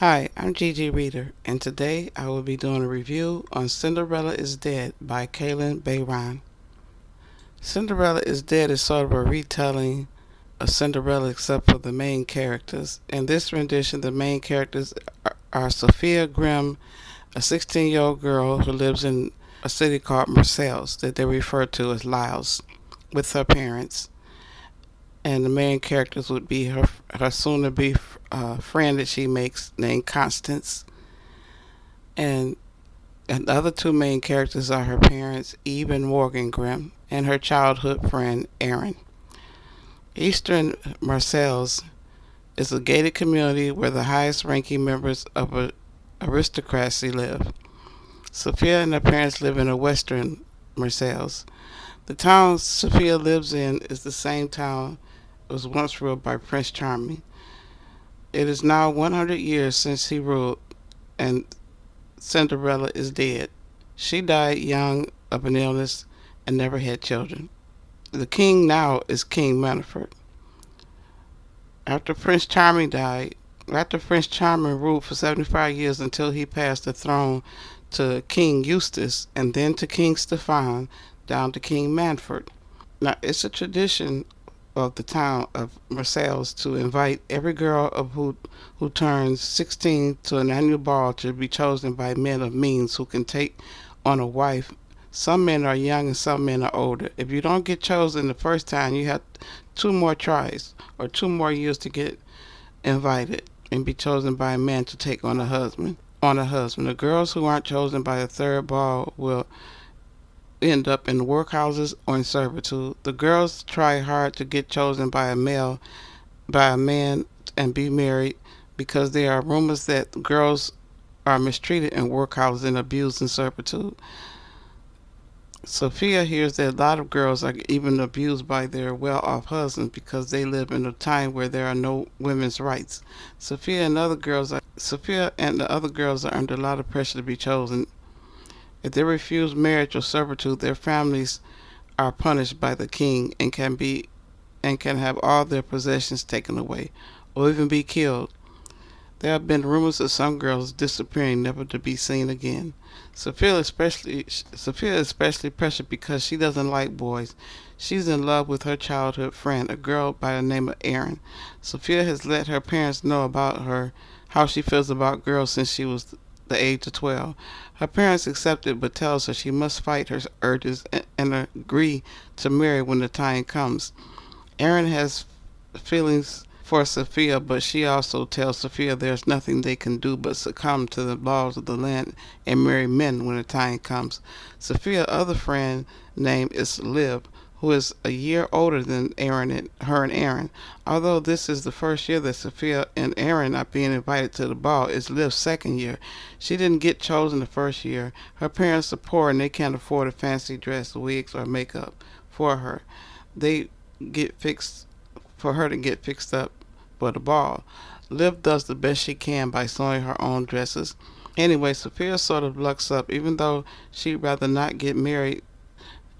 Hi, I'm Gigi Reader, and today I will be doing a review on Cinderella Is Dead by Kalynn Bayron. Cinderella Is Dead is sort of a retelling of Cinderella except for the main characters. In this rendition, the main characters are Sophia Grimm, a 16-year-old girl who lives in a city called Marseilles that they refer to as Lyles, with her parents. And the main characters would be her soon-to-be friend that she makes named Constance, and the other two main characters are her parents, Eve and Morgan Grimm, and her childhood friend, Erin. Eastern Marseilles is a gated community where the highest ranking members of an aristocracy live. Sophia and her parents live in a western Marseilles. The town Sophia lives in is the same town that was once ruled by Prince Charming. It is now 100 years since he ruled, and Cinderella is dead. She died young of an illness and never had children. The king now is King Manfred. After Prince Charming died, after Prince Charming ruled for 75 years until he passed the throne to King Eustace and then to King Stefan, down to King Manfred. Now, it's a tradition of the town of Marseilles to invite every girl who turns 16 to an annual ball to be chosen by men of means who can take on a wife. Some men are young and some men are older. If you don't get chosen the first time, you have two more tries or 2 more years to get invited and be chosen by a man to take on a husband. The girls who aren't chosen by the third ball will end up in workhouses or in servitude. The girls try hard to get chosen by a man, and be married because there are rumors that girls are mistreated in workhouses and abused in servitude. Sophia hears that a lot of girls are even abused by their well-off husbands because they live in a time where there are no women's rights. Sophia and the other girls are under a lot of pressure to be chosen. If they refuse marriage or servitude, their families are punished by the king and can have all their possessions taken away or even be killed. There have been rumors of some girls disappearing never to be seen again. Sophia is especially pressured because she doesn't like boys. She's in love with her childhood friend, a girl by the name of Erin. Sophia has let her parents know about how she feels about girls since she was the age of 12. Her parents accept it but tells her she must fight her urges and agree to marry when the time comes. Erin has feelings for Sophia, but she also tells Sophia there's nothing they can do but succumb to the laws of the land and marry men when the time comes. Sophia's other friend name is Liv, who is a year older than her and Erin. Although this is the first year that Sophia and Erin are being invited to the ball, it's Liv's second year. She didn't get chosen the first year. Her parents are poor and they can't afford a fancy dress, wigs, or makeup for her. They get fixed for her to get fixed up for the ball. Liv does the best she can by sewing her own dresses. Anyway, Sophia sort of lucks up. Even though she'd rather not get married,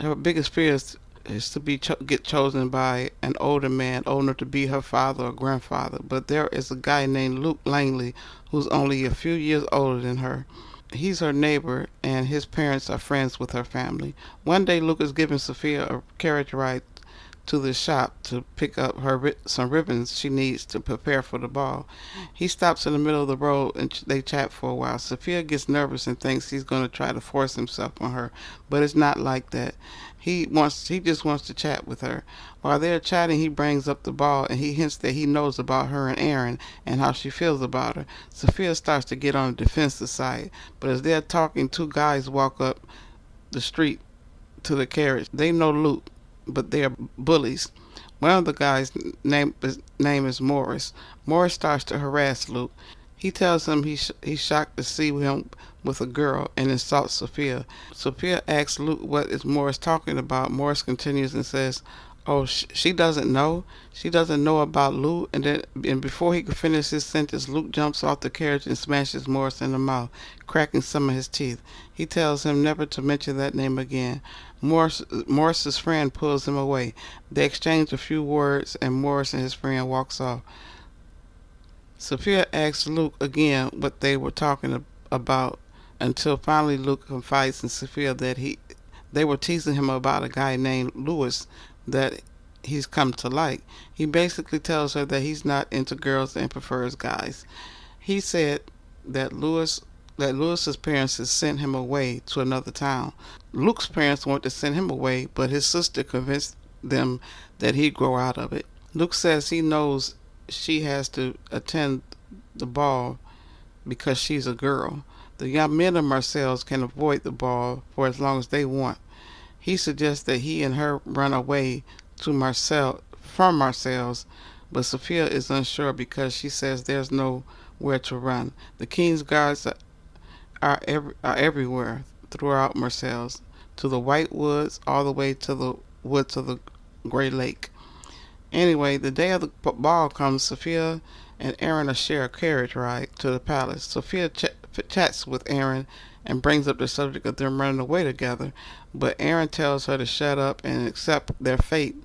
her biggest fear is to get chosen by an older man, old enough to be her father or grandfather. But there is a guy named Luke Langley who's only a few years older than her. He's her neighbor, and his parents are friends with her family. One day, Luke is giving Sophia a carriage ride to the shop to pick up some ribbons she needs to prepare for the ball. He stops in the middle of the road and they chat for a while. Sophia gets nervous and thinks he's going to try to force himself on her, but it's not like that. He just wants to chat with her. While they're chatting, he brings up the ball and he hints that he knows about her and Erin and how she feels about her. Sophia starts to get on the defensive side, but as they're talking, two guys walk up the street to the carriage. They know Luke, but they're bullies. One of the guys' name is Morris. Morris starts to harass Luke. He tells him he's shocked to see him with a girl and insults Sophia. Sophia asks Luke what is Morris talking about. Morris continues and says, "Oh, she doesn't know. She doesn't know about Luke." And before he could finish his sentence, Luke jumps off the carriage and smashes Morris in the mouth, cracking some of his teeth. He tells him never to mention that name again. Morris's friend pulls him away. They exchange a few words, and Morris and his friend walks off. Sophia asks Luke again what they were talking about until finally Luke confides in Sophia that they were teasing him about a guy named Lewis that he's come to like. He basically tells her that he's not into girls and prefers guys. He said that Lewis's parents had sent him away to another town. Luke's parents wanted to send him away, but his sister convinced them that he'd grow out of it. Luke says he knows she has to attend the ball because she's a girl. The young men of Marseilles can avoid the ball for as long as they want. He suggests that he and her run away to Marseilles, but Sophia is unsure because she says there's nowhere to run. The king's guards are everywhere throughout Marseilles, to the White Woods all the way to the woods of the Gray Lake. Anyway, the day of the ball comes. Sophia and Aaron share a carriage ride to the palace. Sophia chats with Aaron and brings up the subject of them running away together, but Aaron tells her to shut up and accept their fate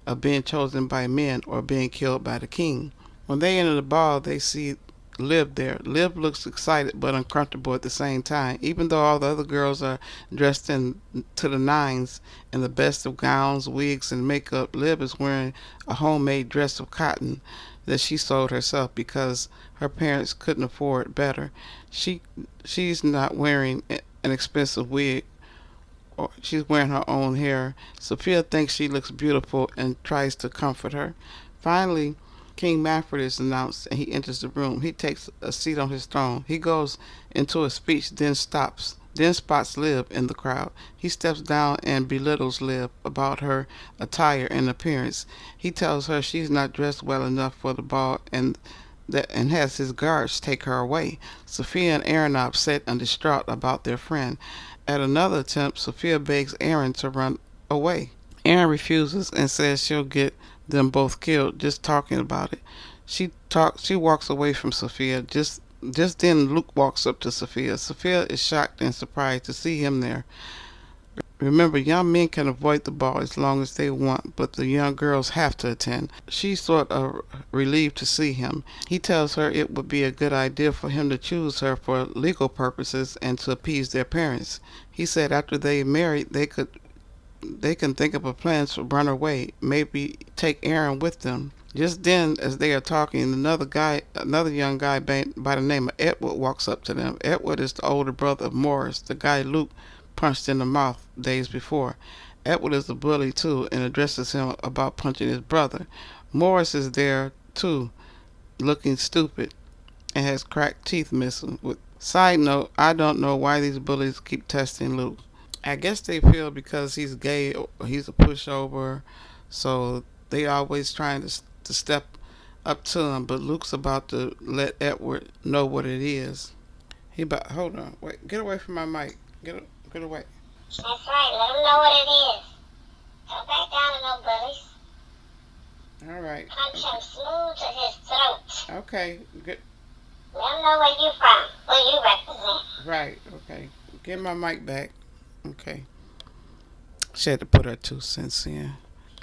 of being chosen by men or being killed by the king. When they enter the ball, they see Liv there. Liv looks excited but uncomfortable at the same time. Even though all the other girls are dressed in to the nines in the best of gowns, wigs, and makeup, Liv is wearing a homemade dress of cotton that she sewed herself because her parents couldn't afford better. She's not wearing an expensive wig, or she's wearing her own hair. Sophia thinks she looks beautiful and tries to comfort her. Finally, King Manfred is announced and he enters the room. He takes a seat on his throne. He goes into a speech, then spots Liv in the crowd. He steps down and belittles Liv about her attire and appearance. He tells her she's not dressed well enough for the ball and has his guards take her away. Sophia and Aaron are upset and distraught about their friend. At another attempt, Sophia begs Aaron to run away. Aaron refuses and says she'll get them both killed just talking about it. She walks away from Sophia. Just then Luke walks up to Sophia. Sophia is shocked and surprised to see him there. Remember, young men can avoid the ball as long as they want, but the young girls have to attend. She's sort of relieved to see him. He tells her it would be a good idea for him to choose her for legal purposes and to appease their parents. He said after they married, they can think of a plan to run away, maybe take Aaron with them. Just then, as they are talking, another young guy by the name of Edward walks up to them. Edward is the older brother of Morris, the guy Luke punched in the mouth days before. Edward is a bully too and addresses him about punching his brother. Morris is there too, looking stupid and has cracked teeth missing. Side note, I don't know why these bullies keep testing Luke. I guess they feel because he's gay or he's a pushover, so they always trying to step up to him. But Luke's about to let Edward know what it is. Hold on, wait, get away from my mic. Get away. That's right. Let him know what it is. Go back down to no bullies. All right. Punch him smooth to his throat. Okay. Good. Let him know where you from, who you represent. Right. Okay. Get my mic back. Okay. She had to put her 2 cents in.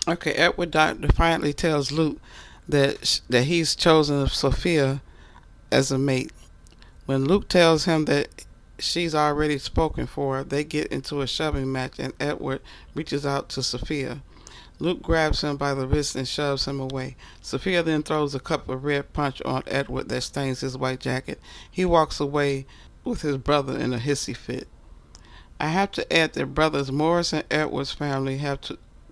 Okay. Edward defiantly tells Luke that he's chosen Sophia as a mate. When Luke tells him that she's already spoken for, they get into a shoving match and Edward reaches out to Sophia. Luke grabs him by the wrist and shoves him away. Sophia then throws a cup of red punch on Edward that stains his white jacket. He walks away with his brother in a hissy fit. I have to add that brothers Morris and Edward's family have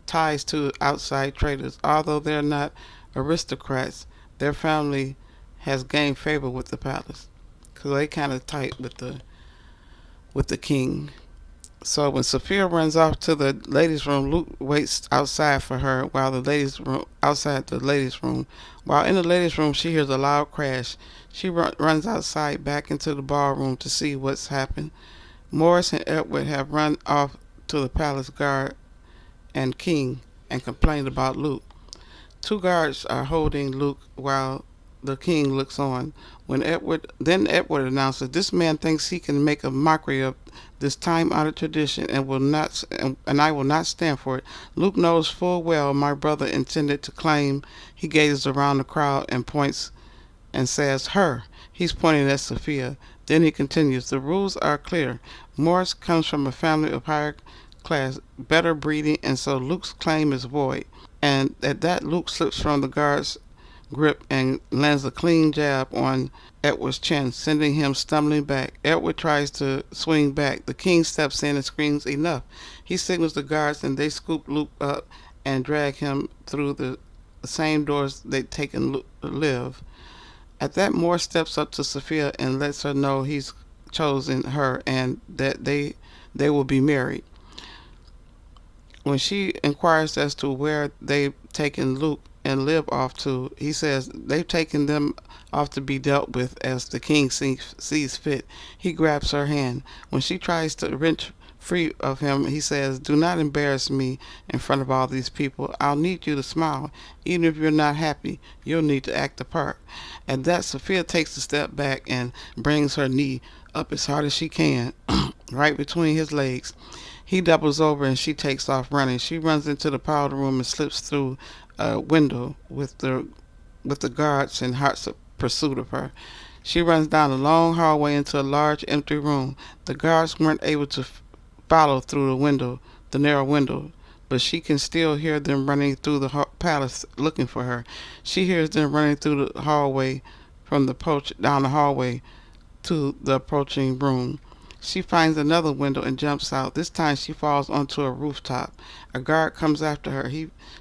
ties to outside traders. Although they're not aristocrats, their family has gained favor with the palace because they kind of tight with the king. So when Sophia runs off to the ladies' room, Luke waits outside for her while outside the ladies' room. While in the ladies' room, she hears a loud crash. She runs outside back into the ballroom to see what's happened. Morris and Edward have run off to the palace guard and king and complained about Luke. 2 guards are holding Luke while the king looks on. Edward announces, "This man thinks he can make a mockery of this time-honored tradition and I will not stand for it. Luke knows full well my brother intended to claim." He gazes around the crowd and points and says, "Her." He's pointing at Sophia. Then he continues, "The rules are clear. Morris comes from a family of higher class, better breeding, and so Luke's claim is void." And at that, Luke slips from the guard's grip and lands a clean jab on Edward's chin, sending him stumbling back. Edward tries to swing back. The king steps in and screams, "Enough." He signals the guards and they scoop Luke up and drag him through the same doors they'd taken Liv. At that, Moore steps up to Sophia and lets her know he's chosen her and that they will be married. When she inquires as to where they've taken Luke and Liv off to, he says they've taken them off to be dealt with as the king sees fit. He grabs her hand. When she tries to wrench free of him, he says, "Do not embarrass me in front of all these people. I'll need you to smile. Even if you're not happy, you'll need to act the part." At that, Sophia takes a step back and brings her knee up as hard as she can, right between his legs. He doubles over and she takes off running. She runs into the powder room and slips through a window with the guards in hot pursuit of her. She runs down a long hallway into a large empty room. The guards weren't able to follow through the narrow window, but she can still hear them running through the palace looking for her. She hears them running through the hallway down the hallway to the approaching room. She finds another window and jumps out. This time she falls onto a rooftop. A guard comes after her.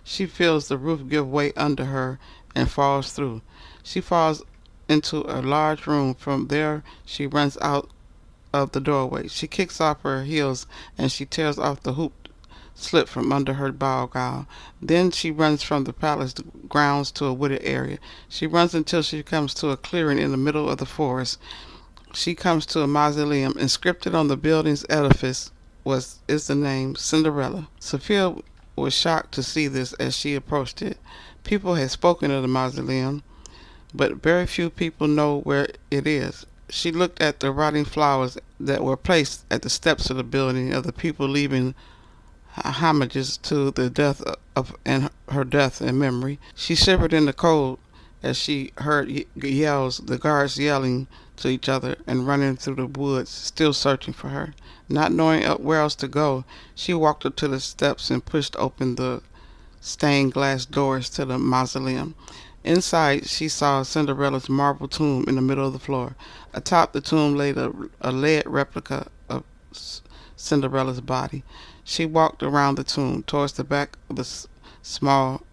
She feels the roof give way under her and falls through. She falls into a large room. From there she runs out of the doorway. She kicks off her heels and she tears off the hoop slip from under her ball gown. Then she runs from the palace grounds to a wooded area. She runs until she comes to a clearing in the middle of the forest. She comes to a mausoleum. Inscripted on the building's edifice is the name Cinderella. Sophia was shocked to see this as she approached it. People had spoken of the mausoleum, but very few people know where it is. She looked at the rotting flowers that were placed at the steps of the building, of the people leaving homages to the death and her death and memory. She shivered in the cold as she heard yells, the guards yelling to each other and running through the woods, still searching for her. Not knowing where else to go, she walked up to the steps and pushed open the stained glass doors to the mausoleum. Inside, she saw Cinderella's marble tomb in the middle of the floor. Atop the tomb lay a lead replica of Cinderella's body. She walked around the tomb towards the back of the small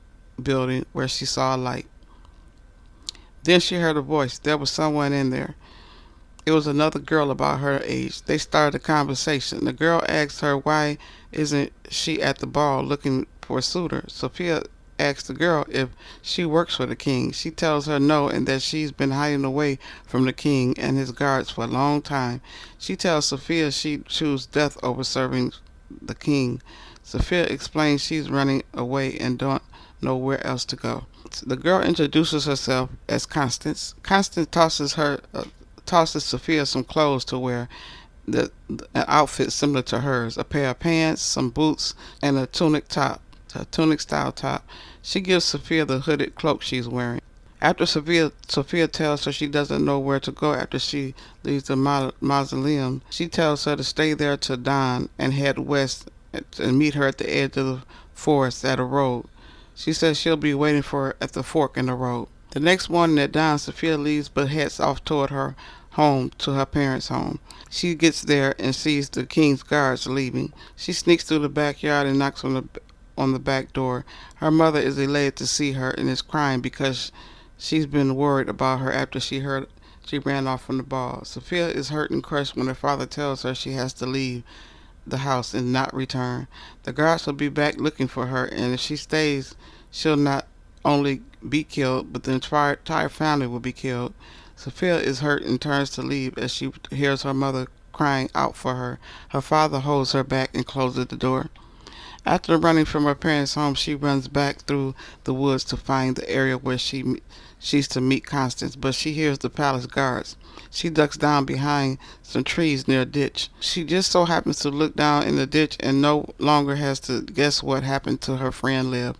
building where she saw a light. Then she heard a voice. There was someone in there. It was another girl about her age. They started a conversation. The girl asked her why isn't she at the ball looking for a suitor. Sophia asks the girl if she works for the king. She tells her no and that she's been hiding away from the king and his guards for a long time. She tells Sophia she'd choose death over serving the king. Sophia explains she's running away and don't know where else to go. The girl introduces herself as Constance. Constance tosses Sophia some clothes to wear, an outfit similar to hers, a pair of pants, some boots, and a tunic-style top. She gives Sophia the hooded cloak she's wearing. After Sophia tells her she doesn't know where to go after she leaves the mausoleum, she tells her to stay there till dawn and head west and meet her at the edge of the forest at a road. She says she'll be waiting for her at the fork in the road. The next morning at dawn, Sophia leaves but heads off toward her home, to her parents' home. She gets there and sees the king's guards leaving. She sneaks through the backyard and knocks on the back door. Her mother is elated to see her and is crying because she's been worried about her after she ran off from the ball. Sophia is hurt and crushed when her father tells her she has to leave the house and not return. The guards will be back looking for her, and if she stays, she'll not only be killed, but the entire family will be killed. Sophia is hurt and turns to leave as she hears her mother crying out for her. Her father holds her back and closes the door. After running from her parents' home, she runs back through the woods to find the area where she's to meet Constance, but she hears the palace guards. She ducks down behind some trees near a ditch. She just so happens to look down in the ditch and no longer has to guess what happened to her friend Liv.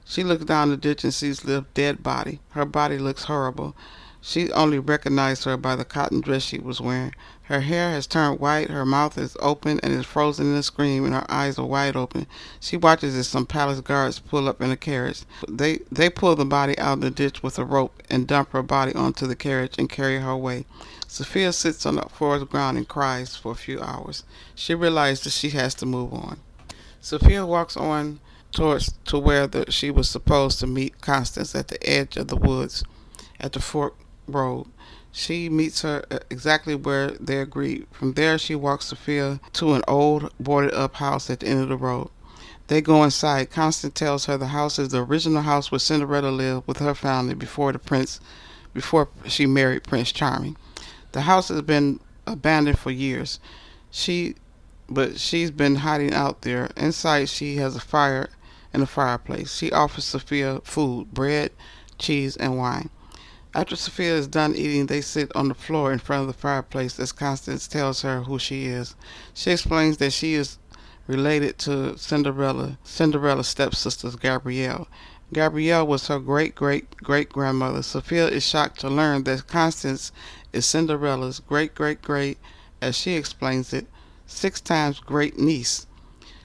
She looks down the ditch and sees Liv's dead body. Her body looks horrible. She only recognized her by the cotton dress she was wearing. Her hair has turned white, her mouth is open and is frozen in a scream, and her eyes are wide open. She watches as some palace guards pull up in a carriage. They pull the body out of the ditch with a rope and dump her body onto the carriage and carry her away. Sophia sits on the forest ground and cries for a few hours. She realizes that she has to move on. Sophia walks on towards to where she was supposed to meet Constance at the edge of the woods at the fork road. She meets her exactly where they agreed. From there, she walks Sophia to an old boarded up house at the end of the road. They go inside. Constance tells her the house is the original house where Cinderella lived with her family before she married Prince Charming. The house has been abandoned for years. She but she's been hiding out there. Inside, she has a fire and a fireplace. She offers Sophia food, bread, cheese, and wine. After Sophia is done eating, they sit on the floor in front of the fireplace as Constance tells her who she is. She explains that she is related to Cinderella's stepsister, Gabrielle. Gabrielle was her great grandmother. Sophia is shocked to learn that Constance is Cinderella's great, as she explains it, 6 times great niece.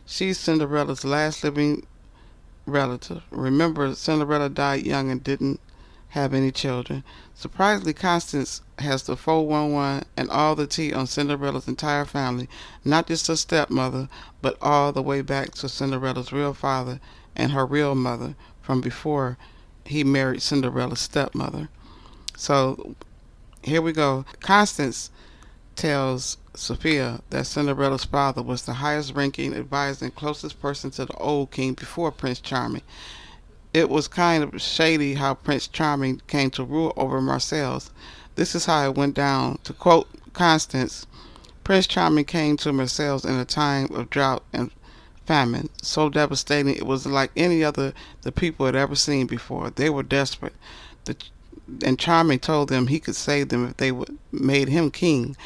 She's Cinderella's last living relative. Remember, Cinderella died young and didn't have any children. Surprisingly, Constance has the 411 and all the tea on Cinderella's entire family, not just her stepmother, but all the way back to Cinderella's real father and her real mother from before he married Cinderella's stepmother. So here we go. Constance tells Sophia that Cinderella's father was the highest ranking advisor and closest person to the old king before Prince Charming. It was kind of shady how Prince Charming came to rule over Marseilles. This is how it went down. To quote Constance, Prince Charming came to Marseilles in a time of drought and famine, so devastating it was like any other the people had ever seen before. They were desperate. The, and Charming told them he could save them if they would made him king.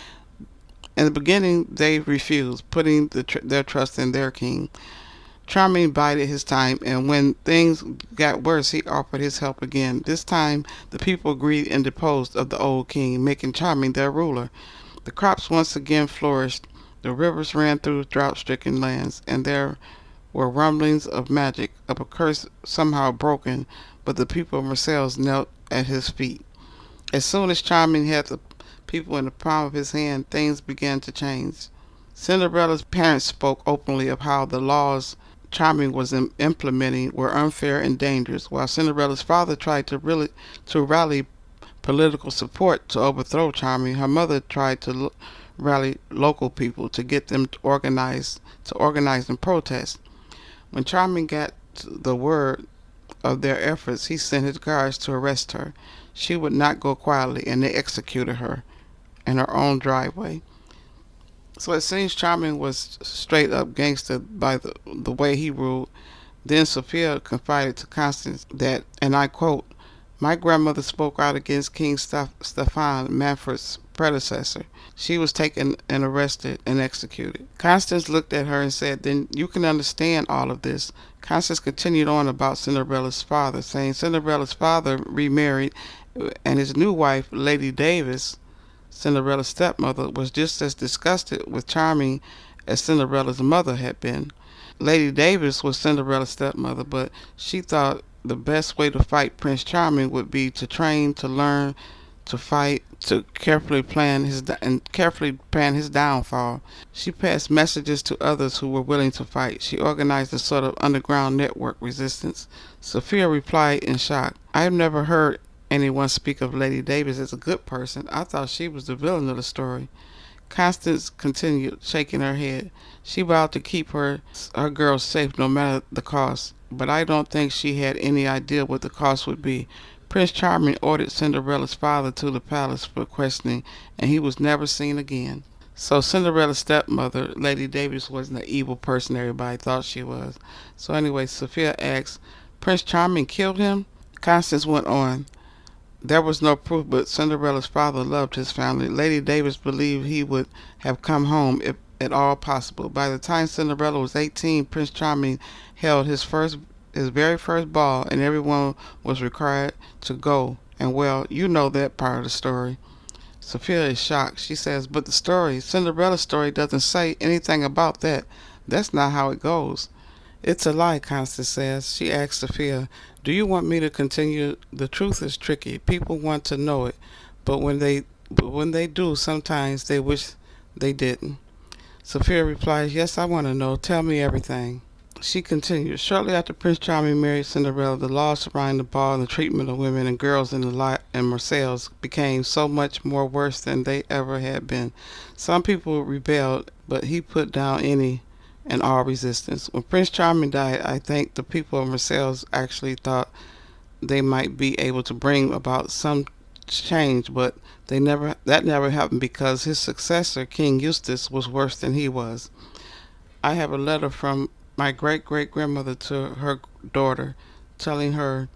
In the beginning, they refused, putting their trust in their king. Charming bided his time, and when things got worse, he offered his help again. This time, the people agreed and deposed of the old king, making Charming their ruler. The crops once again flourished, the rivers ran through drought-stricken lands, and there were rumblings of magic, of a curse somehow broken, but the people of Marseilles knelt at his feet. As soon as Charming had the people in the palm of his hand, things began to change. Cinderella's parents spoke openly of how the laws Charming was implementing were unfair and dangerous, while Cinderella's father tried to rally political support to overthrow Charming. Her mother tried to rally local people to get them to organize and protest. When Charming got the word of their efforts, he sent his guards to arrest her. She would not go quietly, and they executed her in her own driveway. So it seems Charming was straight up gangster by the way he ruled. Then Sophia confided to Constance that, and I quote, "My grandmother spoke out against King Stefan, Manfred's predecessor. She was taken and arrested and executed." Constance looked at her and said, "Then you can understand all of this." Constance continued on about Cinderella's father, saying Cinderella's father remarried, and his new wife, Lady Davis, Cinderella's stepmother, was just as disgusted with Charming as Cinderella's mother had been. Lady Davis was Cinderella's stepmother, but she thought the best way to fight Prince Charming would be to train, to learn, to fight, to carefully plan his downfall. She passed messages to others who were willing to fight. She organized a sort of underground network resistance. Sophia replied in shock, "I've never heard anyone speak of Lady Davis as a good person. I thought she was the villain of the story." Constance continued, shaking her head. She vowed to keep her girls safe no matter the cost, but I don't think she had any idea what the cost would be. Prince Charming ordered Cinderella's father to the palace for questioning, and he was never seen again. So Cinderella's stepmother, Lady Davis, wasn't the evil person everybody thought she was. So anyway, Sophia asked, "Prince Charming killed him?" Constance went on, "There was no proof, but Cinderella's father loved his family. Lady Davis believed he would have come home if at all possible. By the time Cinderella was 18, Prince Charming held his very first ball, and everyone was required to go And well, you know that part of the story. Sophia is shocked. She says, but the story, Cinderella's story, doesn't say anything about that. That's not how it goes. It's a lie, Constance says. She asks Sophia, do you want me to continue? The truth is tricky. People want to know it, but when they do, sometimes they wish they didn't. Sophia replies, yes, I want to know. Tell me everything. She continues, shortly after Prince Charming married Cinderella, the laws surrounding the ball and the treatment of women and girls in Marseilles became so much more worse than they ever had been. Some people rebelled, but he put down any and all resistance. When Prince Charming died, I think the people of Marseilles actually thought they might be able to bring about some change, but that never happened because his successor, King Eustace, was worse than he was. I have a letter from my great great grandmother to her daughter telling her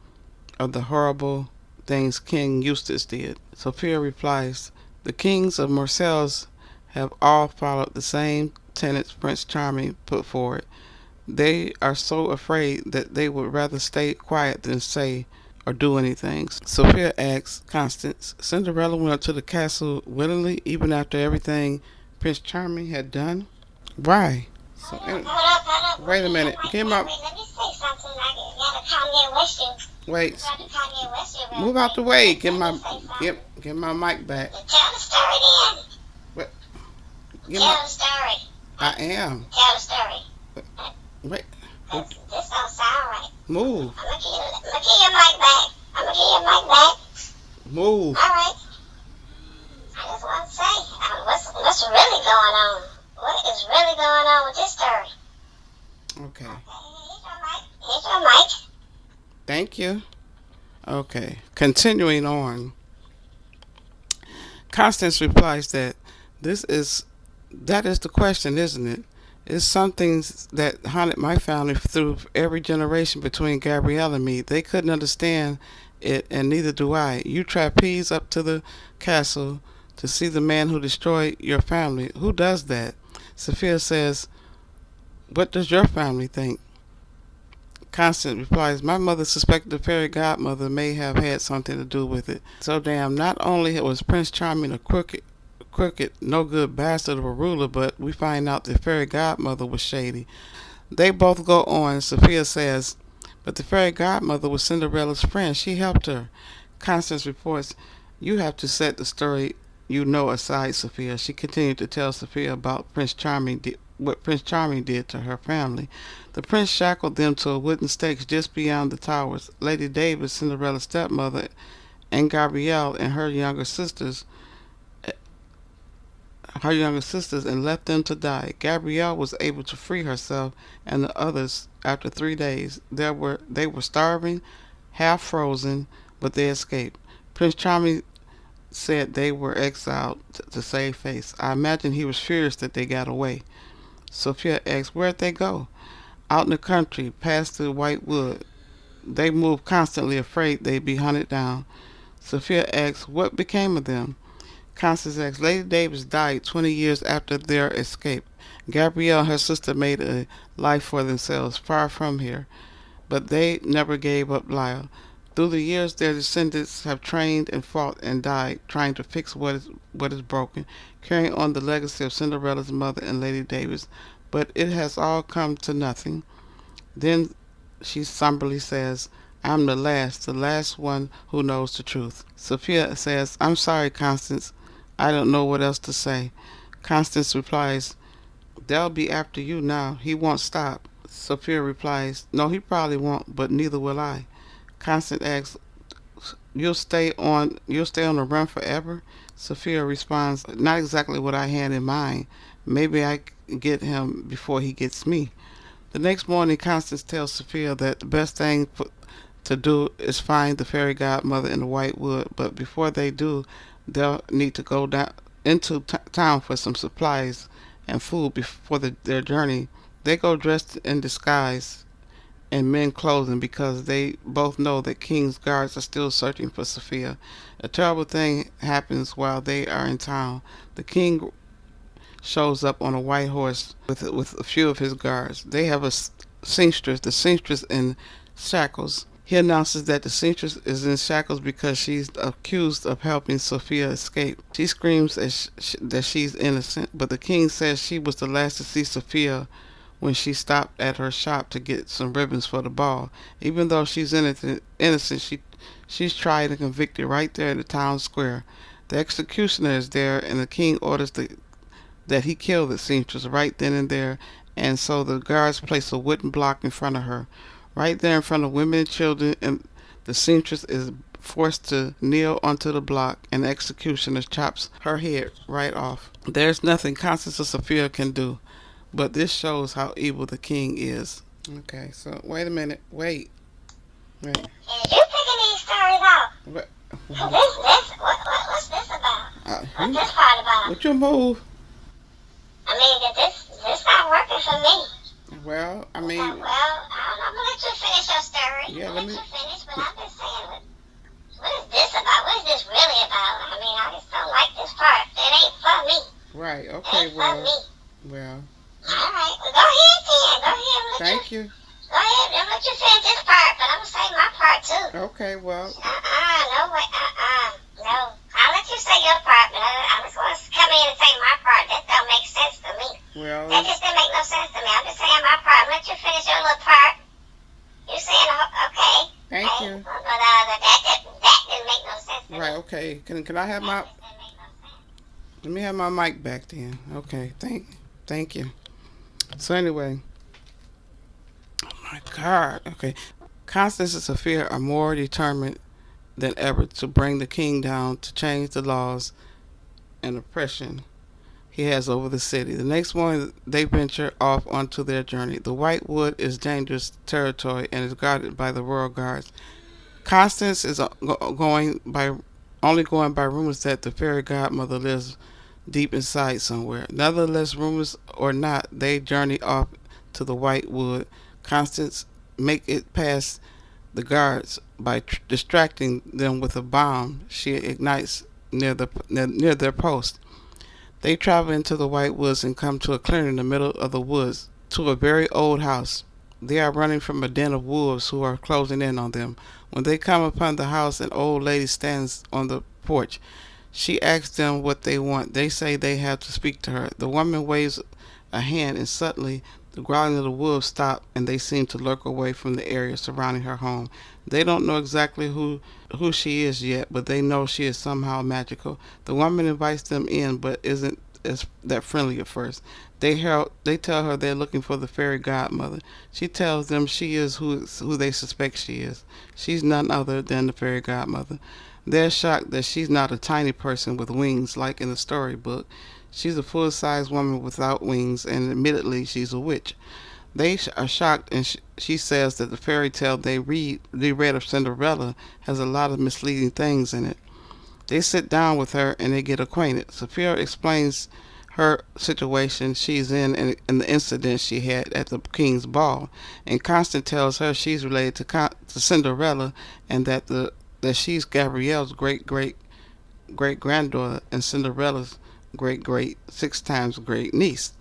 of the horrible things King Eustace did. Sophia replies, the kings of Marseilles have all followed the same tenets Prince Charming put forward. They are so afraid that they would rather stay quiet than say or do anything. Sophia asks Constance, Cinderella went up to the castle willingly even after everything Prince Charming had done? Why? So, Hold up. wait a minute. Give my Wait, let me say something. I got a Kanye West you. wait. Got a Kanye West you real Move out the quick. way. Let me say something. Get my mic back. Tell the story then. What? Give Tell my. the story. I am. Tell the story. Wait. This don't sound right. Move. I'm gonna give your mic back. I'm gonna give your mic back. Move. All right. I just want to say, what's really going on? What is really going on with this story? Okay. Here's your mic. Here's your mic. Thank you. Okay. Continuing on. Constance replies that is the question, isn't it? It's something that haunted my family through every generation between Gabrielle and me. They couldn't understand it, and neither do I. You trapeze up to the castle to see the man who destroyed your family. Who does that? Sophia says, what does your family think? Constance replies, my mother suspected the fairy godmother may have had something to do with it. So damn, not only was Prince Charming a crooked, no good bastard of a ruler, but we find out the fairy godmother was shady. They both go on. Sophia says, but the fairy godmother was Cinderella's friend. She helped her. Constance reports, you have to set the story you know aside, Sophia. She continued to tell Sophia about what Prince Charming did to her family. The prince shackled them to a wooden stake just beyond the towers. Lady Davis, Cinderella's stepmother, and Gabrielle and her younger sisters, and left them to die. Gabrielle was able to free herself and the others after 3 days. They were starving, half frozen, but they escaped. Prince Charming said they were exiled to save face. I imagine he was furious that they got away. Sophia asked, where'd they go? Out in the country, past the white wood. They moved constantly, afraid they'd be hunted down. Sophia asked, what became of them? Constance asked, Lady Davis died 20 years after their escape. Gabrielle and her sister made a life for themselves far from here, but they never gave up Lyle. Through the years, their descendants have trained and fought and died, trying to fix what is broken, carrying on the legacy of Cinderella's mother and Lady Davis. But it has all come to nothing. Then she somberly says, I'm the last one who knows the truth. Sophia says, I'm sorry, Constance. I don't know what else to say. Constance replies, they'll be after you now. He won't stop. Sophia replies, no, he probably won't, but neither will I. Constance asks, you'll stay on the run forever? Sophia responds, not exactly what I had in mind. Maybe I get him before he gets me. The next morning, Constance tells Sophia that the best thing to do is find the fairy godmother in the white wood, but before they do, they'll need to go down into town for some supplies and food before their journey. They go dressed in disguise in men clothing because they both know that King's guards are still searching for Sophia. A terrible thing happens while they are in town. The king shows up on a white horse with a few of his guards. They have the seamstress in shackles. He announces that the seamstress is in shackles because she's accused of helping Sophia escape. She screams that she's innocent, but the king says she was the last to see Sophia when she stopped at her shop to get some ribbons for the ball. Even though she's innocent, she's tried and convicted right there in the town square. The executioner is there, and the king orders that he kill the seamstress right then and there, and so the guards place a wooden block in front of her. Right there in front of women and children, and the seamstress is forced to kneel onto the block, and the executioner chops her head right off. There's nothing Constance or Sophia can do, but this shows how evil the king is. Okay, so wait a minute. Wait. Is you picking these stories out? What? What's this about? What's this part about? What you move? I mean, this not working for me. Well, I mean. Well, I'm gonna let you finish your story. Yeah, let me. You finish, but I'm just saying, what is this about? What is this really about? I mean, I just don't like this part. It ain't for me. Right. It Okay. ain't for me. Well. All right. Well, go ahead, then. Go ahead. Thank you. Go ahead. I'm gonna let you finish this part, but I'm gonna say my part too. Okay. Well. No way. No. I'll let you say your part, but I'm just gonna come in and say my part. That don't make sense to me. Well. That just didn't make no sense to me. I'm just saying my part. I'm gonna let you finish your little part. You're saying okay. Thank you. But that didn't make no sense to me. Right. Okay. Can I have my? Let me have my mic back then. Okay. Thank you. So anyway. Oh my God. Okay. Constance and Sophia are more determined than ever to bring the king down, to change the laws and oppression he has over the city. The next morning, they venture off onto their journey. The White Wood is dangerous territory and is guarded by the royal guards. Constance is only going by rumors that the fairy godmother lives deep inside somewhere. Nevertheless, rumors or not, they journey off to the White Wood. Constance make it past the guards by distracting them with a bomb she ignites near their post. They travel into the White Woods and come to a clearing in the middle of the woods, to a very old house. They are running from a den of wolves who are closing in on them. When they come upon the house, an old lady stands on the porch. She asks them what they want. They say they have to speak to her. The woman waves a hand, and suddenly the growling of the wolves stop, and they seem to lurk away from the area surrounding her home. They don't know exactly who she is yet, but they know she is somehow magical. The woman invites them in, but isn't that friendly at first. They tell her they're looking for the fairy godmother. She tells them she is who they suspect she is. She's none other than the fairy godmother. They're shocked that she's not a tiny person with wings like in the storybook. She's a full-sized woman without wings, and admittedly, she's a witch. They are shocked, and she says that the fairy tale they read of Cinderella has a lot of misleading things in it. They sit down with her and they get acquainted. Sophia explains her situation she's in and the incident she had at the king's ball, and Constance tells her she's related to Cinderella, and that she's Gabrielle's great granddaughter and Cinderella's great 6 times great niece.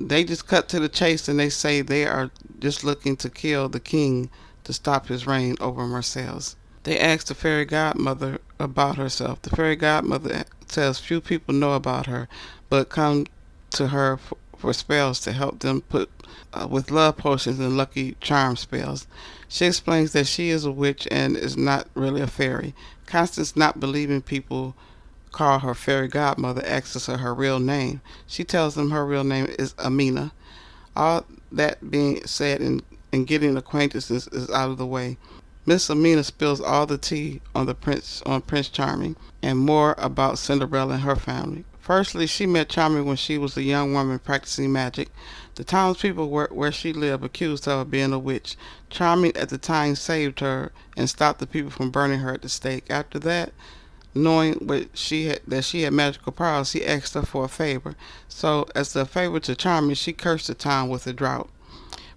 They just cut to the chase, and they say they are just looking to kill the king to stop his reign over Marseilles. They ask the fairy godmother about herself. The fairy godmother says few people know about her, but come to her for spells to help them with love potions and lucky charm spells. She explains that she is a witch and is not really a fairy. Constance, not believing people call her fairy godmother, asks her real name. She tells them her real name is Amina. All that being said, and getting acquaintances is out of the way, Miss Amina spills all the tea on Prince Charming, and more about Cinderella and her family. Firstly, she met Charming when she was a young woman practicing magic. The townspeople where she lived accused her of being a witch. Charming at the time saved her and stopped the people from burning her at the stake. After that, knowing that she had magical powers, he asked her for a favor. So, as a favor to Charming, she cursed the town with a drought.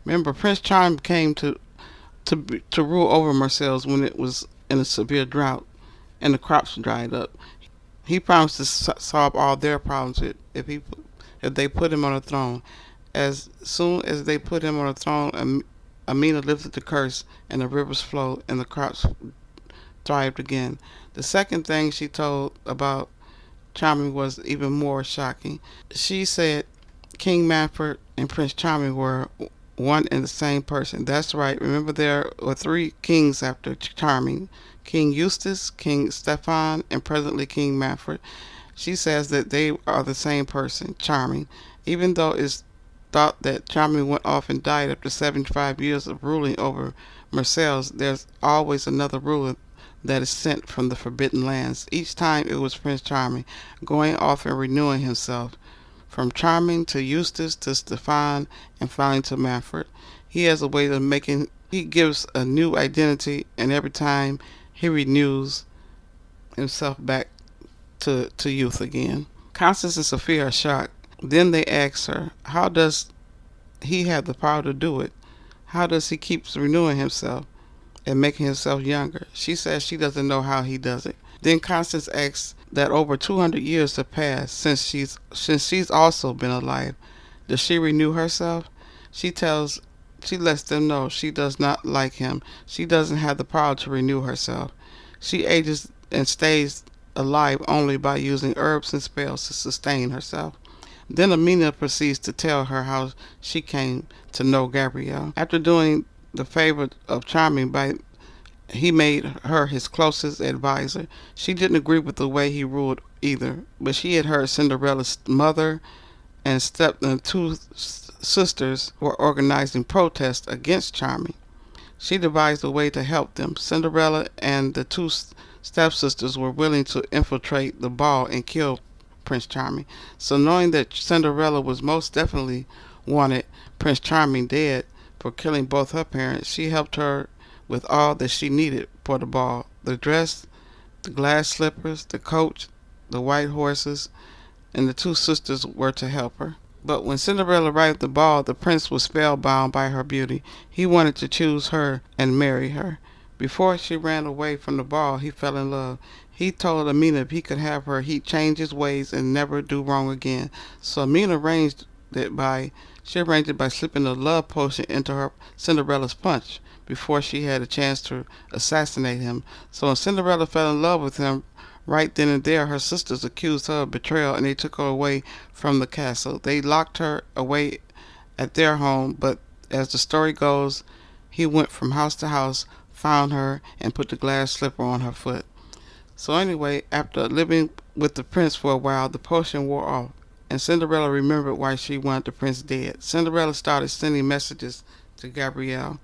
Remember, Prince Charming came to rule over Marseilles when it was in a severe drought and the crops dried up. He promised to solve all their problems if they put him on a throne. As soon as they put him on a throne, Amina lifted the curse, and the rivers flowed, and the crops thrived again. The second thing she told about Charming was even more shocking. She said King Manfred and Prince Charming were one and the same person. That's right. Remember, there were three kings after Charming: King Eustace, King Stefan, and presently King Manfred. She says that they are the same person, Charming, even though it's thought that Charming went off and died after 75 years of ruling over Marseilles. There's always another ruler that is sent from the Forbidden Lands. Each time it was Prince Charming, going off and renewing himself. From Charming to Eustace to Stefan and finally to Manfred. He has a way of making, he gives a new identity, and every time he renews himself back to youth again. Constance and Sophia are shocked. Then they ask her, how does he have the power to do it? How does he keep renewing himself and making himself younger? She says she doesn't know how he does it. Then Constance asks that over 200 years have passed since she's also been alive. Does she renew herself? She lets them know she does not like him. She doesn't have the power to renew herself. She ages and stays alive only by using herbs and spells to sustain herself. Then Amina proceeds to tell her how she came to know Gabrielle. After doing the favor of Charming by he made her his closest advisor. She didn't agree with the way he ruled either, but she had heard Cinderella's mother and two sisters were organizing protests against Charming. She devised a way to help them. Cinderella and the two stepsisters were willing to infiltrate the ball and kill Prince Charming. So knowing that Cinderella was most definitely wanted Prince Charming dead for killing both her parents, she helped her with all that she needed for the ball: the dress, the glass slippers, the coach, the white horses, and the two sisters were to help her. But when Cinderella arrived at the ball, the prince was spellbound by her beauty. He wanted to choose her and marry her. Before she ran away from the ball, he fell in love. He told Amina if he could have her, he'd change his ways and never do wrong again. So Amina arranged it by slipping a love potion into her Cinderella's punch before she had a chance to assassinate him. So when Cinderella fell in love with him, right then and there, her sisters accused her of betrayal and they took her away from the castle. They locked her away at their home, but as the story goes, he went from house to house, found her, and put the glass slipper on her foot. So anyway, after living with the prince for a while, the potion wore off, and Cinderella remembered why she wanted the prince dead. Cinderella started sending messages to Gabrielle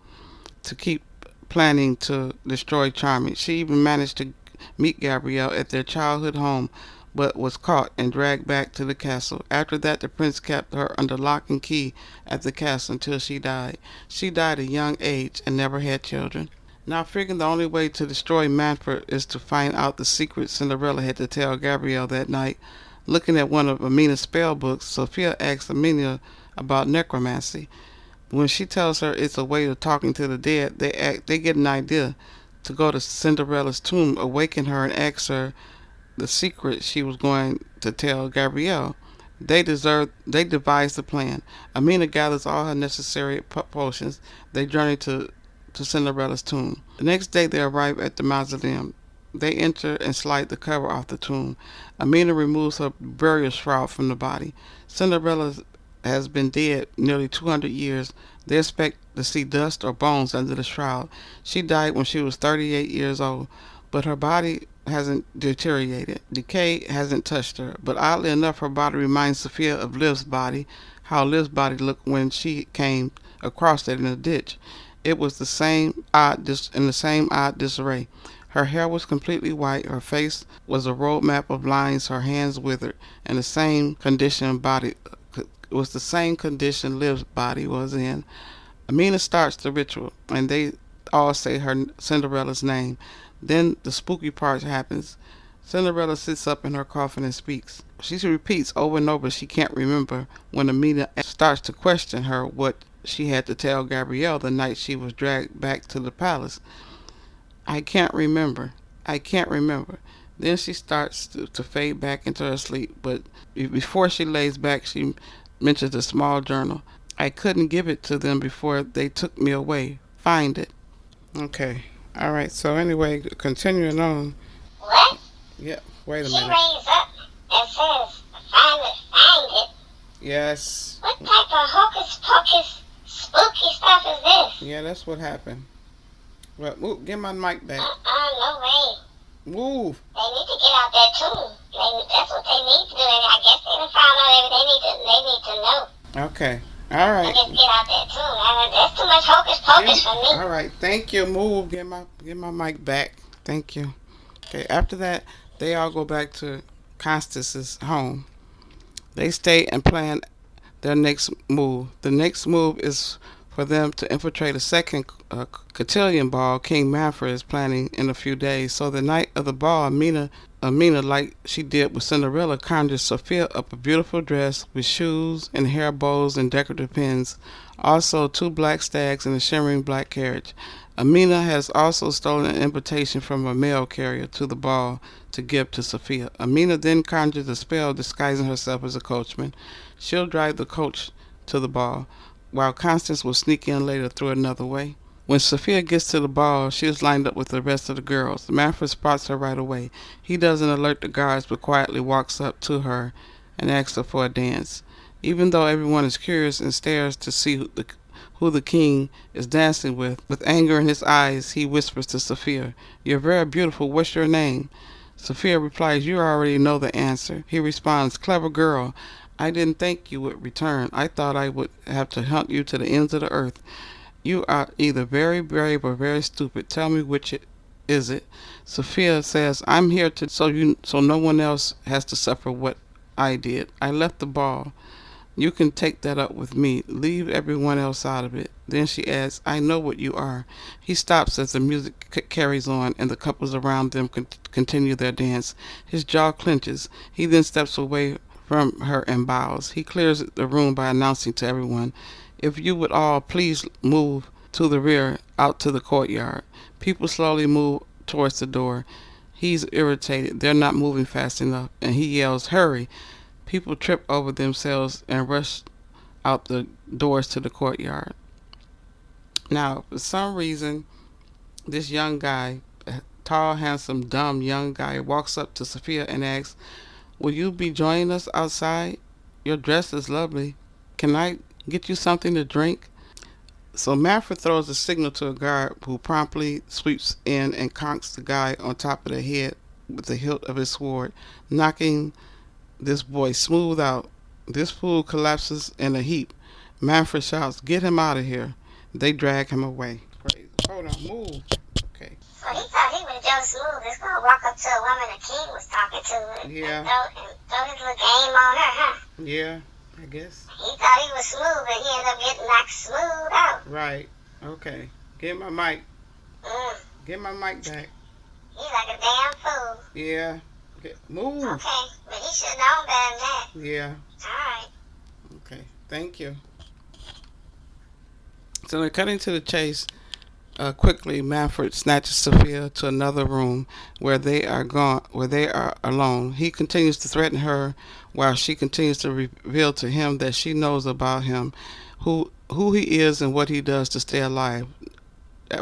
to keep planning to destroy Charming. She even managed to meet Gabrielle at their childhood home, but was caught and dragged back to the castle. After that, the prince kept her under lock and key at the castle until she died. She died at a young age and never had children. Now, figuring the only way to destroy Manfred is to find out the secret Cinderella had to tell Gabrielle that night. Looking at one of Amina's spell books, Sophia asks Amina about necromancy. When she tells her it's a way of talking to the dead, they get an idea to go to Cinderella's tomb, awaken her, and ask her the secret she was going to tell Gabrielle. They devise the plan. Amina gathers all her necessary potions. They journey to Cinderella's tomb. The next day they arrive at the mausoleum. They enter and slide the cover off the tomb. Amina removes her burial shroud from the body. Cinderella has been dead nearly 200 years. They expect to see dust or bones under the shroud. She died when she was 38 years old, but her body hasn't deteriorated. Decay hasn't touched her, but oddly enough, her body reminds Sophia of Liv's body, how Liv's body looked when she came across it in a ditch. It was the same odd disarray. Her hair was completely white, her face was a road map of lines, her hands withered, and the same condition Liv's body was in. Amina starts the ritual, and they all say her Cinderella's name. Then the spooky part happens. Cinderella sits up in her coffin and speaks. She repeats over and over she can't remember when Amina starts to question her what she had to tell Gabrielle the night she was dragged back to the palace. I can't remember. I can't remember. Then she starts to fade back into her sleep, but before she lays back, she mentions a small journal. I couldn't give it to them before they took me away. Find it. Okay. All right. So anyway, continuing on. What? Yeah. Wait a She minute. raised up and says, find it. Yes. What type of hocus pocus spooky stuff is this? Yeah, that's what happened. Well, move, get my mic back. No way. Move. They need to get out that tune. That's what they need to do. And I guess they done found out everything. They need to know. Okay. All They right. just get out that tune. That's too much hocus pocus for me. All right. Thank you. Move. Get my mic back. Thank you. Okay. After that, they all go back to Constance's home. They stay and plan their next move. The next move is for them to infiltrate a second cotillion ball King Manfred is planning in a few days. So the night of the ball, Amina, like she did with Cinderella, conjures Sophia up a beautiful dress with shoes and hair bows and decorative pins. Also, two black stags and a shimmering black carriage. Amina has also stolen an invitation from a mail carrier to the ball to give to Sophia. Amina then conjures a spell disguising herself as a coachman. She'll drive the coach to the ball, while Constance will sneak in later through another way. When Sophia gets to the ball, she is lined up with the rest of the girls. Manfred spots her right away. He doesn't alert the guards, but quietly walks up to her and asks her for a dance. Even though everyone is curious and stares to see who the king is dancing with anger in his eyes, he whispers to Sophia, "You're very beautiful. What's your name?" Sophia replies, "You already know the answer." He responds, "Clever girl. I didn't think you would return. I thought I would have to hunt you to the ends of the earth. You are either very brave or very stupid. Tell me which is it?" Sophia says, "I'm here to so no one else has to suffer what I did. I left the ball. You can take that up with me. Leave everyone else out of it." Then she adds, "I know what you are." He stops as the music carries on and the couples around them continue their dance. His jaw clenches. He then steps away from her and bows. He clears the room by announcing to everyone, "If you would all please move to the rear, out to the courtyard." People slowly move towards the door. He's irritated. They're not moving fast enough, and he yells, "Hurry!" People trip over themselves and rush out the doors to the courtyard. Now, for some reason, this young guy, a tall, handsome, dumb young guy, walks up to Sophia and asks, "Will you be joining us outside? Your dress is lovely. Can I get you something to drink?" So Manfred throws a signal to a guard who promptly sweeps in and conks the guy on top of the head with the hilt of his sword, knocking this boy smooth out. This fool collapses in a heap. Manfred shouts, "Get him out of here." They drag him away. Crazy. Hold on, move. Okay. So he thought he was Joe Smooth. He's gonna walk up to a woman the king was talking to and, Yeah. and throw his little game on her, huh? Yeah, I guess. He thought he was smooth, and he ended up getting knocked smooth out. Right. Okay. Get my mic. Mm. Get my mic back. He's like a damn fool. Yeah. Move. Okay, but he should have known better than that. Yeah. Alright. Okay. Thank you. So they're cutting to the chase. Quickly, Manfred snatches Sophia to another room where they are alone. He continues to threaten her while she continues to reveal to him that she knows about him, who he is and what he does to stay alive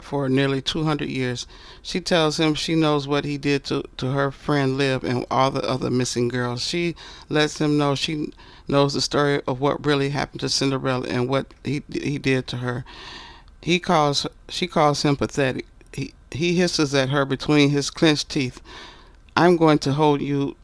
for nearly 200 years. She tells him she knows what he did to her friend Liv and all the other missing girls. She lets him know she knows the story of what really happened to Cinderella and what he did to her. She calls him pathetic. He hisses at her between his clenched teeth. I'm going to hold you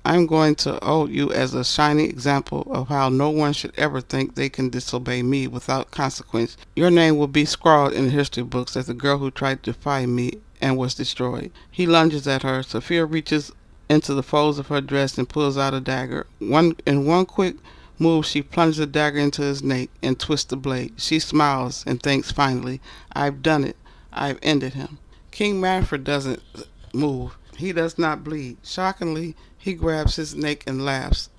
as a shining example of how no one should ever think they can disobey me without consequence. Your name will be scrawled in the history books as the girl who tried to defy me and was destroyed." He lunges at her. Sophia reaches into the folds of her dress and pulls out a dagger. In one quick move, she plunges the dagger into his neck and twists the blade. She smiles and thinks finally, "I've done it. I've ended him." King Manfred doesn't move. He does not bleed. Shockingly, he grabs his neck and laughs.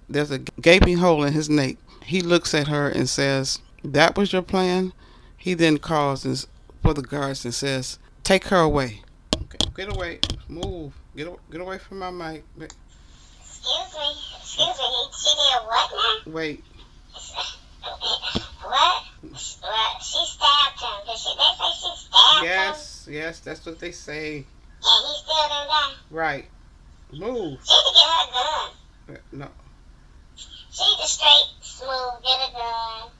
There's a gaping hole in his neck. He looks at her and says, "That was your plan?" He then calls for the guards and says, "Take her away." Okay, get away. Move. Get away from my mic. Excuse me. She did what now? Wait. Yes, yes, that's what they say. And he still didn't die. Right. Move. She need to get her gun. No. She need to straight, smooth, get a gun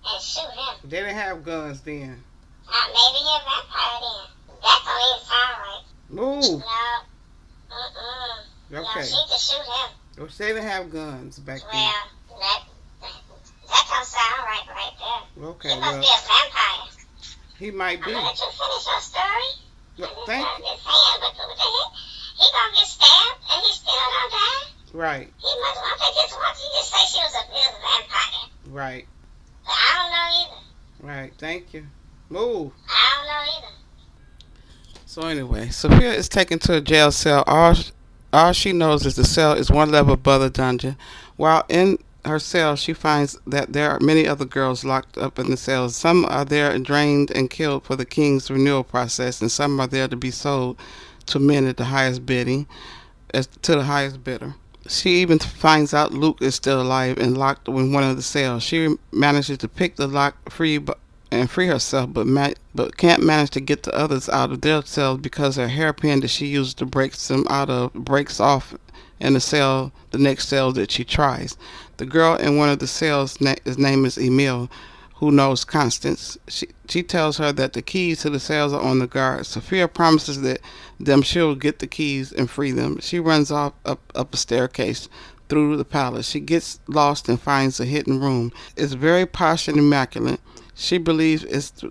and shoot him. They didn't have guns then. Maybe he a vampire then. That don't even sound right. Move. No. Mm-mm. Okay. No, she need to shoot him. Well, they didn't have guns back then. Well, that don't sound right there. Okay, He must be a vampire. He might be. I'm gonna let you finish your story. Well, thank you. What the heck? He gonna get stabbed and he still don't die? Right. He must want to just say she was a vampire. Right. But I don't know either. Right. Thank you. Move. I don't know either. So anyway, Sophia is taken to a jail cell. All she knows is the cell is one level above the dungeon. While in her cell, she finds that there are many other girls locked up in the cells. Some are there drained and killed for the king's renewal process, and some are there to be sold to men at the highest bidding, to the highest bidder. She even finds out Luke is still alive and locked in one of the cells. She manages to pick the lock free and free herself, but can't manage to get the others out of their cells because her hairpin that she uses to break them out of breaks off in the next cell that she tries. The girl in one of the cells, his name is Emil, who knows Constance. She tells her that the keys to the cells are on the guard. Sophia promises that she'll get the keys and free them. She runs off up a staircase through the palace. She gets lost and finds a hidden room. It's very posh and immaculate. She believes it's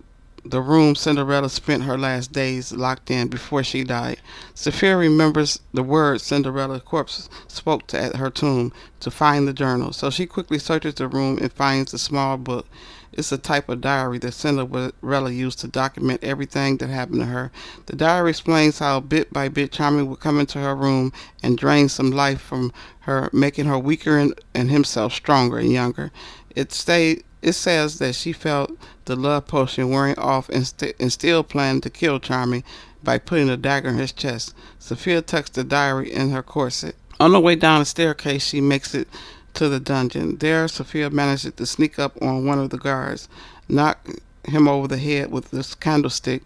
the room Cinderella spent her last days locked in before she died. Sophia remembers the words Cinderella's corpse spoke at her tomb to find the journal. So she quickly searches the room and finds a small book. It's a type of diary that Cinderella used to document everything that happened to her. The diary explains how bit by bit Charming would come into her room and drain some life from her, making her weaker and himself stronger and younger. It says that she felt the love potion wearing off and still planned to kill Charming by putting a dagger in his chest. Sophia tucks the diary in her corset. On the way down the staircase, she makes it to the dungeon. There, Sophia manages to sneak up on one of the guards, knock him over the head with this candlestick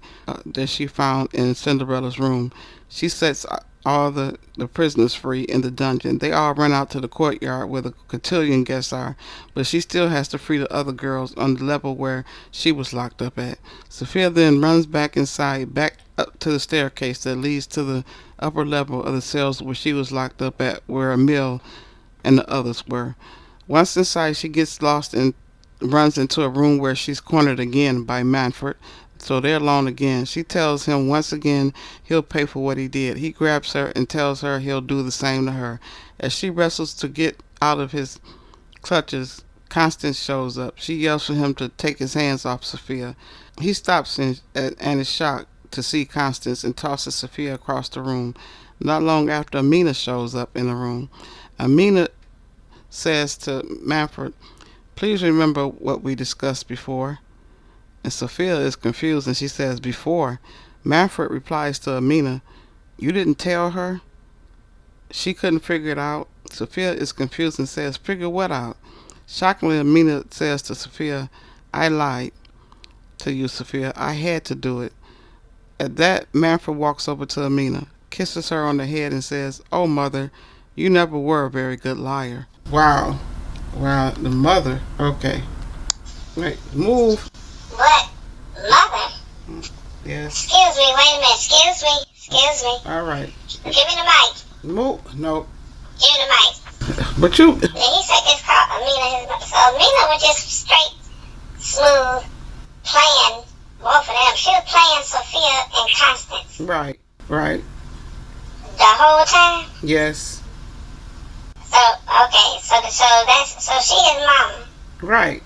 that she found in Cinderella's room. She sets all the prisoners free in the dungeon. They all run out to the courtyard where the cotillion guests are, but she still has to free the other girls on the level where she was locked up at. Sophia then runs back inside, back up to the staircase that leads to the upper level of the cells where she was locked up at, where Emil and the others were. Once inside, she gets lost and runs into a room where she's cornered again by Manfred. So they're alone again. She tells him once again he'll pay for what he did. He grabs her and tells her he'll do the same to her. As she wrestles to get out of his clutches, Constance shows up. She yells for him to take his hands off Sophia. He stops and is shocked to see Constance and tosses Sophia across the room. Not long after, Amina shows up in the room. Amina says to Manfred, "Please remember what we discussed before." And Sophia is confused and she says, "Before?" Manfred replies to Amina, "You didn't tell her?" She couldn't figure it out. Sophia is confused and says, "Figure what out?" Shockingly, Amina says to Sophia, "I lied to you, Sophia. I had to do it." At that, Manfred walks over to Amina, kisses her on the head and says, "Oh, mother, you never were a very good liar." Wow. Wow, the mother. Okay. Wait, move. What? Mother? Yes. Excuse me, wait a minute. Excuse me. All right. Give me the mic. Move. No. Give me the mic. But you. Then he said it's called Amina his mother. So Amina was just straight, smooth, playing both of them. She was playing Sophia and Constance. Right. Right. The whole time? Yes. So, okay, so she is mama. Right.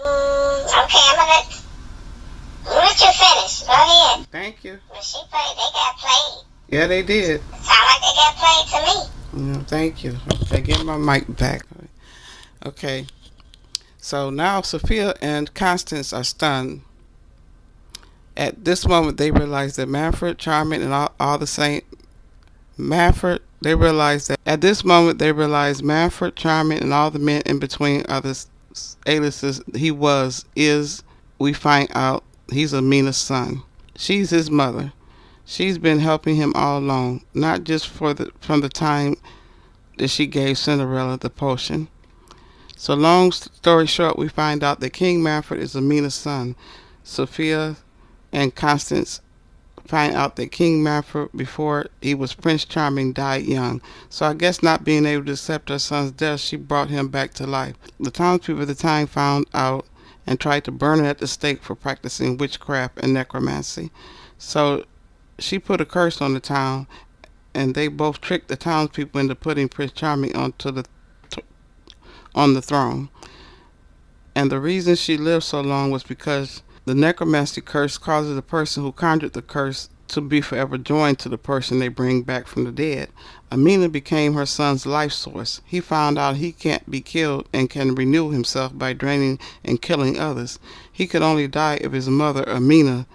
Okay, I'm gonna let you finish. Go ahead. Thank you. But they got played. Yeah, they did. Sound like they got played to me. Yeah, thank you. Okay, get my mic back. Okay. So now Sophia and Constance are stunned. At this moment, they realize that Manfred, Charming, and all the same. At this moment, they realize Manfred, Charming, and all the men in between are the aliases he is. We find out He's Amina's son. She's his mother. She's been helping him all along, not just from the time that she gave Cinderella the potion. So long story short, we find out that King Manfred is Amina's son. Sophia and Constance find out that King Manfred, before he was Prince Charming, died young. So I guess not being able to accept her son's death, she brought him back to life. The townspeople at the time found out and tried to burn her at the stake for practicing witchcraft and necromancy. So she put a curse on the town, and they both tricked the townspeople into putting Prince Charming on the throne. And the reason she lived so long was because the necromancy curse causes the person who conjured the curse to be forever joined to the person they bring back from the dead. Amina became her son's life source. He found out he can't be killed and can renew himself by draining and killing others. He could only die if his mother, Amina,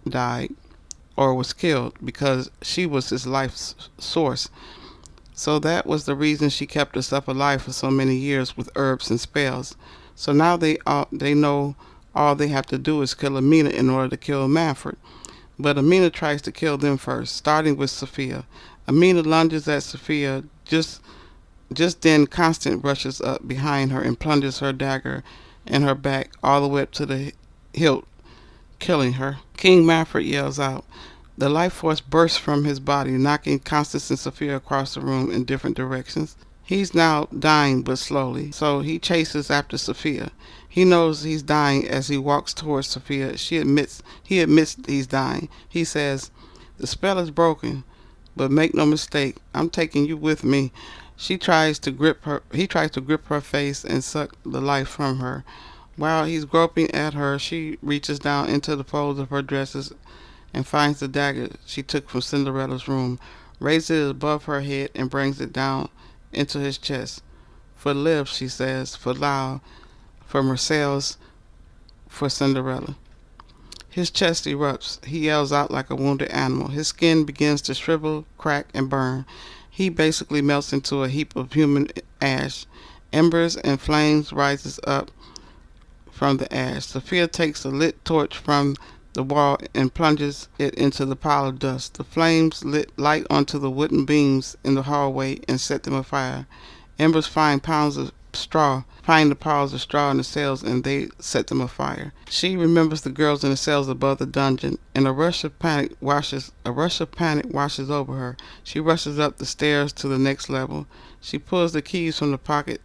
died or was killed, because she was his life source. So that was the reason she kept herself alive for so many years with herbs and spells. So now they know all they have to do is kill Amina in order to kill Manfred. But Amina tries to kill them first, starting with Sophia. Amina lunges at Sophia. Just then Constance rushes up behind her and plunges her dagger in her back all the way up to the hilt, killing her. King Manfred yells out. The life force bursts from his body, knocking Constance and Sophia across the room in different directions. He's now dying, but slowly, so he chases after Sophia. He knows he's dying as he walks towards Sophia. He admits he's dying. He says, "The spell is broken, but make no mistake, I'm taking you with me." He tries to grip her face and suck the life from her. While he's groping at her, she reaches down into the folds of her dresses and finds the dagger she took from Cinderella's room, raises it above her head, and brings it down into his chest. "For live," she says, "for loud, for Marcel's, for Cinderella." His chest erupts. He yells out like a wounded animal. His skin begins to shrivel, crack, and burn. He basically melts into a heap of human ash. Embers and flames rises up from the ash. Sophia takes a lit torch from the wall and plunges it into the pile of dust. The flames light onto the wooden beams in the hallway and set them afire. Embers find the piles of straw in the cells, and they set them afire. She remembers the girls in the cells above the dungeon, and a rush of panic washes over her. She rushes up the stairs to the next level. She pulls the keys from her pocket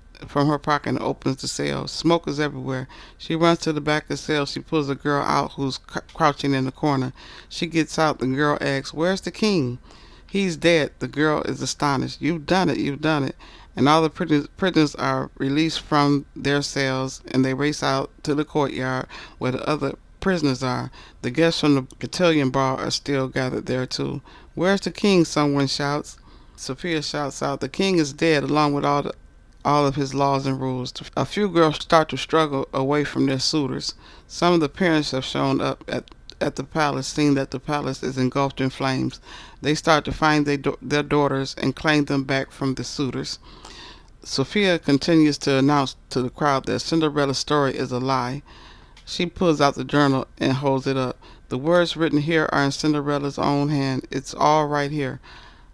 and opens the cell. Smoke is everywhere. She runs to the back of the cell. She pulls a girl out who's crouching in the corner. She gets out. The girl asks, "Where's the king?" "He's dead." The girl is astonished. You've done it. And all the prisoners are released from their cells, and they race out to the courtyard where the other prisoners are. The guests from the cotillion ball are still gathered there too. "Where's the king?" someone shouts. Sophia shouts out, "The king is dead, along with all of his laws and rules." A few girls start to struggle away from their suitors. Some of the parents have shown up at the palace, seeing that the palace is engulfed in flames. They start to find their daughters and claim them back from the suitors. Sophia continues to announce to the crowd that Cinderella's story is a lie. She pulls out the journal and holds it up. "The words written here are in Cinderella's own hand. It's all right here."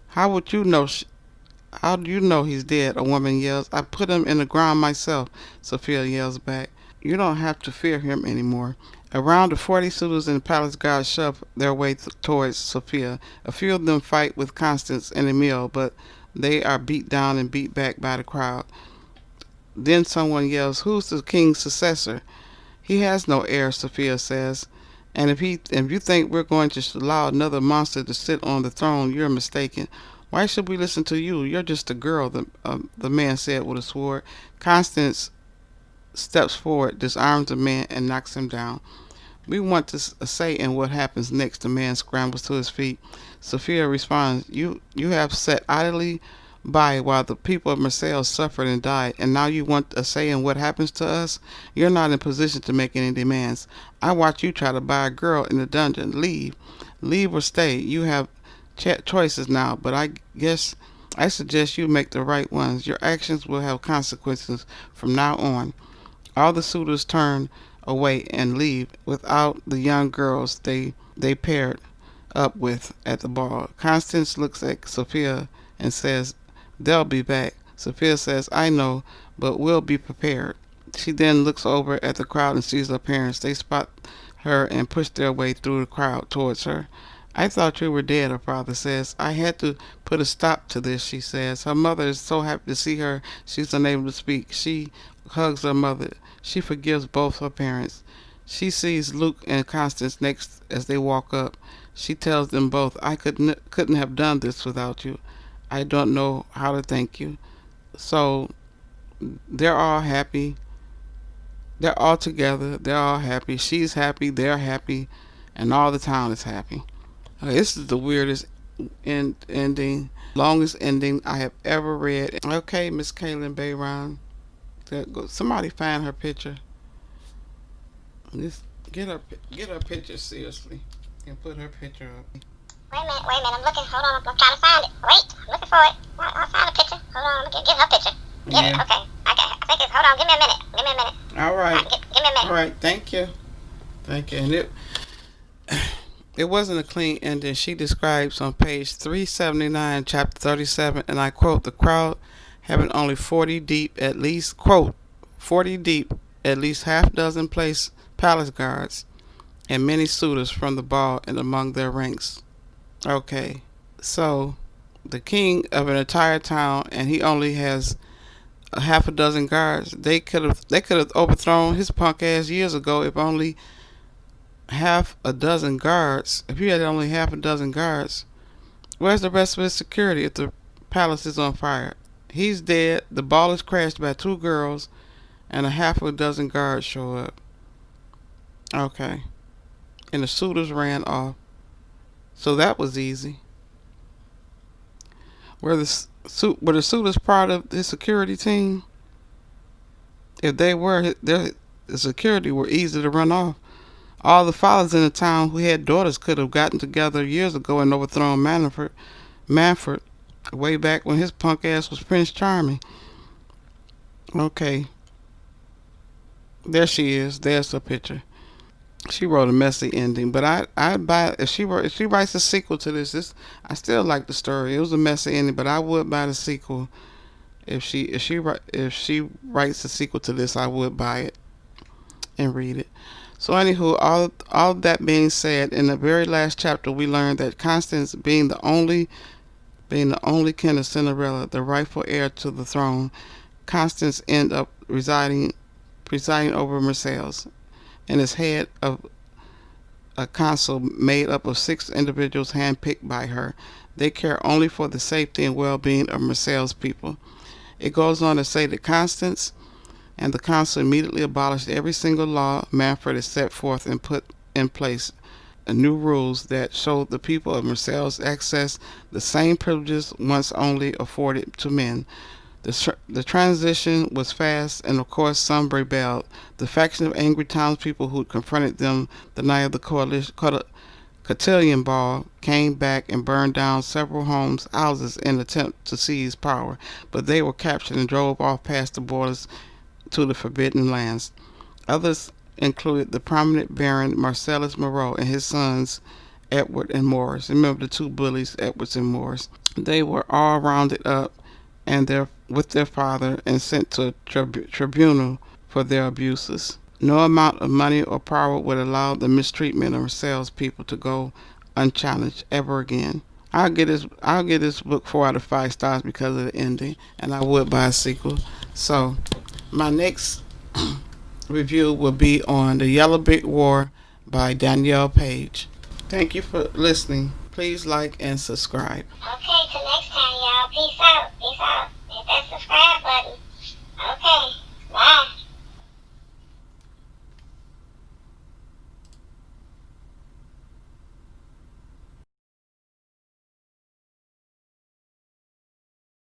How do you know he's dead?" a woman yells. "I put him in the ground myself," Sophia yells back. "You don't have to fear him anymore." Around the 40 suitors in the palace guard shove their way towards Sophia. A few of them fight with Constance and Emile, but they are beat down and beat back by the crowd. Then someone yells, "Who's the king's successor?" "He has no heir," Sophia says. "And if you think we're going to allow another monster to sit on the throne, you're mistaken. Why should we listen to you? You're just a girl," the man said with a sword. Constance steps forward, disarms the man, and knocks him down. "We want to say in what happens next." The man scrambles to his feet. Sophia responds, You have sat idly by while the people of Marseille suffered and died, and now you want a say in what happens to us? You're not in position to make any demands. I watch you try to buy a girl in the dungeon. Leave or stay. You have choices now, but I suggest you make the right ones. Your actions will have consequences from now on." All the suitors turn away and leave without the young girls they paired up with at the ball. Constance looks at Sophia and says, "They'll be back." Sophia says, "I know, but we'll be prepared." She then looks over at the crowd and sees her parents. They spot her and push their way through the crowd towards her. "I thought you were dead," her father says. "I had to put a stop to this," she says. Her mother is so happy to see her, she's unable to speak. She hugs her mother. She forgives both her parents. She sees Luke and Constance next as they walk up. She tells them both, "I couldn't have done this without you. I don't know how to thank you." So they're all happy. They're all together. They're all happy. She's happy. They're happy. And all the town is happy. This is the weirdest ending, longest ending I have ever read. Okay, Miss Kalynn Bayron. Somebody find her picture. Just get her picture seriously and put her picture up. Wait a minute, I'm looking, hold on, I'm trying to find it. Wait, I'm looking for it. I'll find a picture. Hold on, I'm gonna get her picture. Get it, okay. I think it's, hold on, give me a minute. All right. Give me a minute. All right, thank you. Thank you. And it wasn't a clean ending. She describes on page 379, chapter 37, and I quote, "The crowd having only 40 deep, at least, quote, 40 deep, at least half dozen palace guards, and many suitors from the ball and among their ranks." Okay, so the king of an entire town, and he only has a half a dozen guards. They could have overthrown his punk ass years ago if only half a dozen guards. If you had only half a dozen guards, where's the rest of his security if the palace is on fire? He's dead. The ball is crashed by two girls, and a half a dozen guards show up. Okay, and the suitors ran off. So that was easy. Were the suitors part of his security team? If they were, the security were easy to run off. All the fathers in the town who had daughters could have gotten together years ago and overthrown Manfred, way back when his punk ass was Prince Charming. Okay, there she is. There's her picture. She wrote a messy ending, but I'd buy if she writes a sequel to this. I still like the story. It was a messy ending, but I would buy the sequel if she writes a sequel to this. I would buy it and read it. So anywho, all that being said, in the very last chapter, we learned that Constance, being the only kin of Cinderella, the rightful heir to the throne, Constance ended up presiding over Marseilles, and is head of a council made up of 6 individuals handpicked by her. They care only for the safety and well-being of Marseilles' people. It goes on to say that Constance and the council immediately abolished every single law Manfred had set forth and put in place new rules that showed the people of Marseilles access the same privileges once only afforded to men. The transition was fast, and of course some rebelled. The faction of angry townspeople who confronted them the night of the cotillion ball came back and burned down several houses in an attempt to seize power, but they were captured and drove off past the borders to the forbidden lands. Others included the prominent Baron Marcellus Moreau and his sons Edward and Morris. Remember the two bullies, Edwards and Morris. They were all rounded up and with their father and sent to a tribunal for their abuses. No amount of money or power would allow the mistreatment of Marseilles people to go unchallenged ever again. I'll give this book 4 out of 5 stars because of the ending, and I would buy a sequel. So my next review will be on The Yellow Brick War by Danielle Page. Thank you for listening. Please like and subscribe. Okay, till next time, y'all. Peace out.